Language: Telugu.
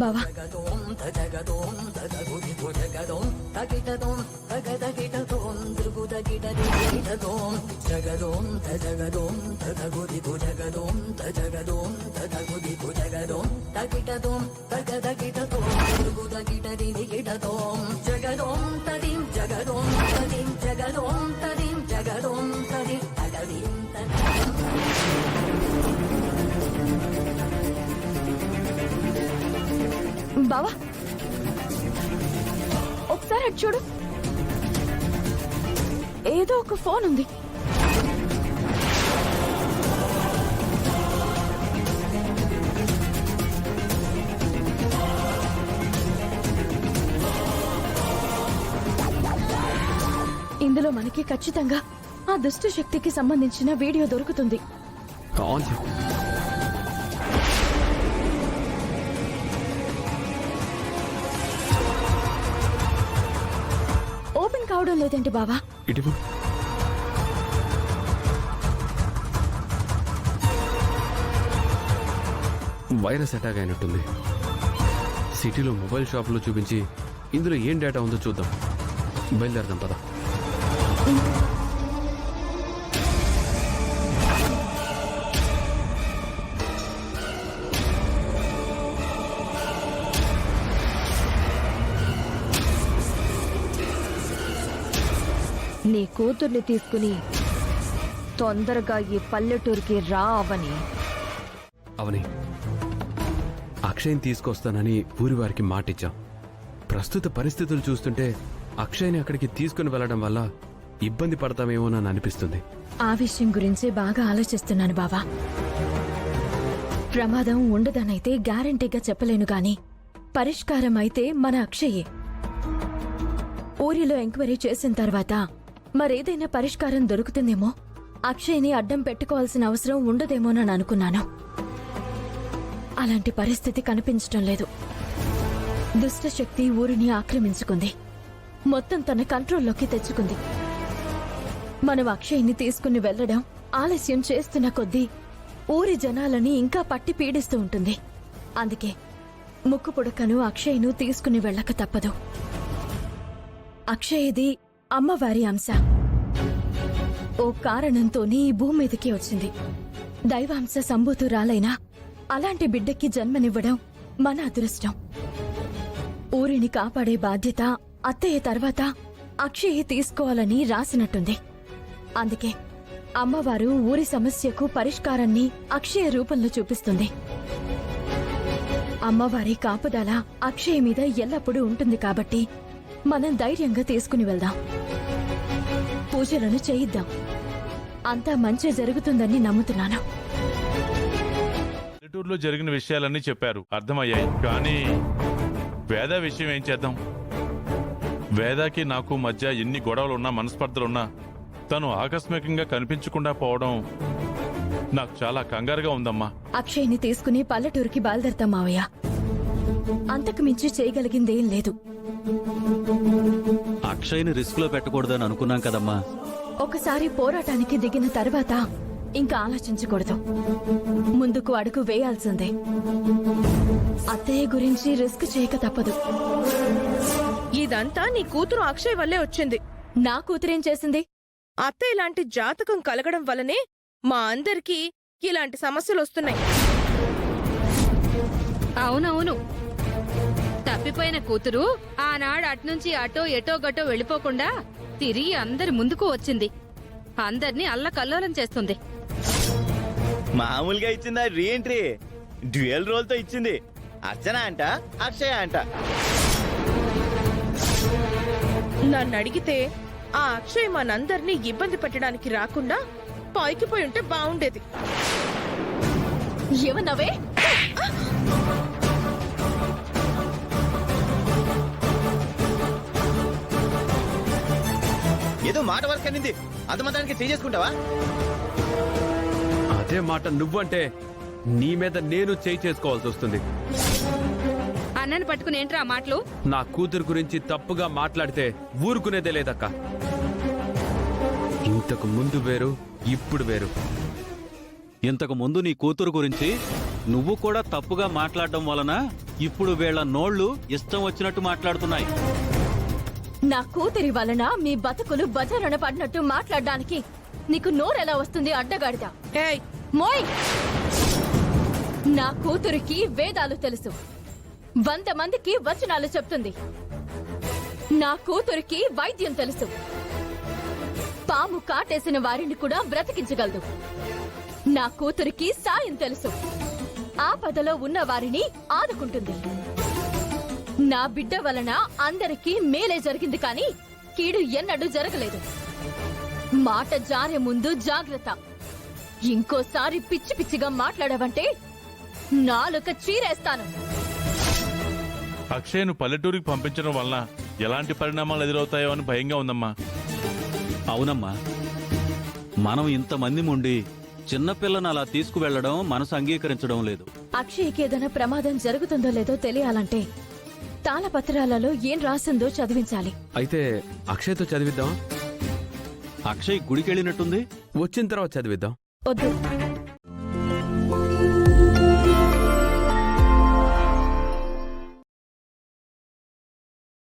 బావా బావా ఒకసారి అటు చూడు, ఏదో ఒక ఫోన్ ఉంది. ఇందులో మనకి ఖచ్చితంగా ఆ దుష్ట శక్తికి సంబంధించిన వీడియో దొరుకుతుంది. ఓపెన్ కావడం లేదేంటి బావా? వైరస్ అటాక్ అయినట్టుంది. సిటీలో మొబైల్ షాపులో చూపించి ఇందులో ఏం డేటా ఉందో చూద్దాం. బయలుదేరదాం పద. నీ కూతుర్ని తీసుకుని తొందరగా ఈ పల్లెటూరుకి రా అవని. అవని, అక్షయ్ని తీసుకొస్తానని ఊరి వారికి మాటిచ్చాం. ప్రస్తుత పరిస్థితులు చూస్తుంటే అక్షయ్ని అక్కడికి తీసుకుని వెళ్లడం వల్ల ఇబ్బంది పడతామేమోనని అనిపిస్తుంది. ఆ విషయం గురించి బాగా ఆలోచిస్తున్నాను బావా. ప్రమాదం ఉండదనైతే గ్యారంటీగా చెప్పలేను గాని పరిష్కారం అయితే మన అక్షయే. ఊరిలో ఎంక్వైరీ చేసిన తర్వాత మరేదైనా పరిష్కారం దొరుకుతుందేమో, అక్షయ్ని అడ్డం పెట్టుకోవాల్సిన అవసరం ఉండదేమోనని అనుకున్నాను. అలాంటి పరిస్థితి కనిపించటం లేదు. దుష్టశక్తి ఊరిని ఆక్రమించుకుంది, మొత్తం తన కంట్రోల్లోకి తెచ్చుకుంది. మనం అక్షయ్ని తీసుకుని వెళ్లడం ఆలస్యం చేస్తున్న కొద్దీ ఊరి జనాలని ఇంకా పట్టి పీడిస్తూ ఉంటుంది. అందుకే ముక్కు పుడకను అక్షయ్ను తీసుకుని వెళ్ళక తప్పదు. అక్షయ్ది అమ్మవారి అంశ. ఓ కారణంతోనే ఈ భూమి మీదకి వచ్చింది. దైవాంశ సంభూతురాలైనా అలాంటి బిడ్డకి జన్మనివ్వడం మన అదృష్టం. ఊరిని కాపాడే బాధ్యత అత్తయ్య తర్వాత అక్షయ్య తీసుకోవాలని రాసినట్టుంది. అందుకే అమ్మవారు ఊరి సమస్యకు పరిష్కారాన్ని అక్షయ రూపంలో చూపిస్తుంది. అమ్మవారి కాపుదల అక్షయ మీద ఎల్లప్పుడూ ఉంటుంది కాబట్టి మనం ధైర్యంగా తీసుకుని వెళ్దాం. పూజలను చేయిద్దాం. అంతా మంచి జరుగుతుందని నమ్ముతున్నాను. పల్లెటూరులో జరిగిన విషయాలన్నీ చెప్పారు, అర్థమయ్యాయి. కానీ వేద విషయం ఏం చేద్దాం? వేదాకి నాకు మధ్య ఎన్ని గొడవలున్నా మనస్పర్ధలున్నా తను ఆకస్మికంగా కనిపించకుండా పోవడం నాకు చాలా కంగారుగా ఉందమ్మా. అక్షయ్ని తీసుకుని పల్లెటూరుకి బయలుదేరతాం మావయ్య. అంతకు మించి చేయగలిగిందేం లేదు. అక్షయ్ని రిస్క్ లో పెట్టకూడదని అనుకున్నాం కదమ్మా. ఒకసారి పోరాటానికి దిగిన తర్వాత ఇంకా ఆలోచించకూడదు. ముందుకు అడుగు వేయాల్సిందే. అత్తయ్య గురించి రిస్క్ చేయక తప్పదు. ఇదంతా నీ కూతురు అక్షయ్ వల్లే వచ్చింది. నా కూతురేం చేసింది? అత్తయ్య ఇలాంటి జాతకం కలగడం వల్లనే మా అందరికీ ఇలాంటి సమస్యలొస్తున్నాయి. అవునవును, తప్పిపోయిన కూతురు ఆనాడు అట్నుంచి అటో ఎటో గటో వెళ్ళిపోకుండా తిరిగి అందరి ముందుకు వచ్చింది. అందర్నీ అల్లకల్లోలం చేస్తుంది. మామూలుగా ఇచ్చిందా రీఎంట్రీ? డ్యూయల్ రోల్ తో ఇచ్చింది. అర్చన అంట, అక్షయ అంట. నన్ను అడిగితే ఆ అక్షయ్ మనందర్నీ ఇబ్బంది పెట్టడానికి రాకుండా పైకి పోయి ఉంటే బాగుండేది. ఏమన్నావే? ఏదో మాట వరకు అనింది, అంతమాత్రానికి చేసుకుంటావా? అదే మాట నువ్వంటే నీ మీద నేను చేయి చేసుకోవాల్సి వస్తుంది. అన్నని పట్టుకుని ఏంట్రా ఆ మాటలు? నా కూతురు గురించి తప్పుగా మాట్లాడితే ఊరుకునేదే లేదక్క. ఇంతకు ముందు వేరు, ఇప్పుడు వేరు. ఇంతకు ముందు నీ కూతురు గురించి నువ్వు కూడా తప్పుగా మాట్లాడడం వలన ఇప్పుడు వీళ్ళ నోళ్లు ఇష్టం వచ్చినట్టు మాట్లాడుతున్నాయి. నా కూతురి వలన మీ బతుకులు బజారున పడినట్టు మాట్లాడడానికి నీకు నోరెలా వస్తుంది అడ్డగాడిదా? ఏయ్ మోయ్! నా కూతురికి వేదాలు తెలుసు, 100 మందికి వచనాలు చెప్తుంది. నా కూతురికి వైద్యం తెలుసు, పాము కాటేసిన వారిని కూడా బ్రతికించగలదు. నా కూతురికి సాయం తెలుసు, ఆపదలో ఉన్న వారిని ఆదుకుంటుంది. నా బిడ్డ వలన అందరికీ మేలే జరిగింది కానీ కీడు ఎన్నడూ జరగలేదు. మాట జారే ముందు జాగ్రత్త. ఇంకోసారి పిచ్చి పిచ్చిగా మాట్లాడవంటే నాలుక చీరేస్తాను. అక్షయ్ను పల్లెటూరికి పంపించడం వలన ఎలాంటి పరిణామాలు ఎదురవుతాయో అని భయంగా ఉందమ్మా. అవునమ్మా, మనం ఇంతమంది ఉండి చిన్నపిల్లను అలా తీసుకువెళ్లడం మనసు అంగీకరించడం లేదు. అక్షయ్కి ఏదైనా ప్రమాదం జరుగుతుందో లేదో తెలియాలంటే తాళపత్రాలలో ఏం రాసిందో చదివించాలి. అయితే అక్షయ్తో చదివిద్దాం. అక్షయ్ గుడికెళ్ళినట్టుంది. వచ్చిన తర్వాత చదివిద్దాం. వద్దు,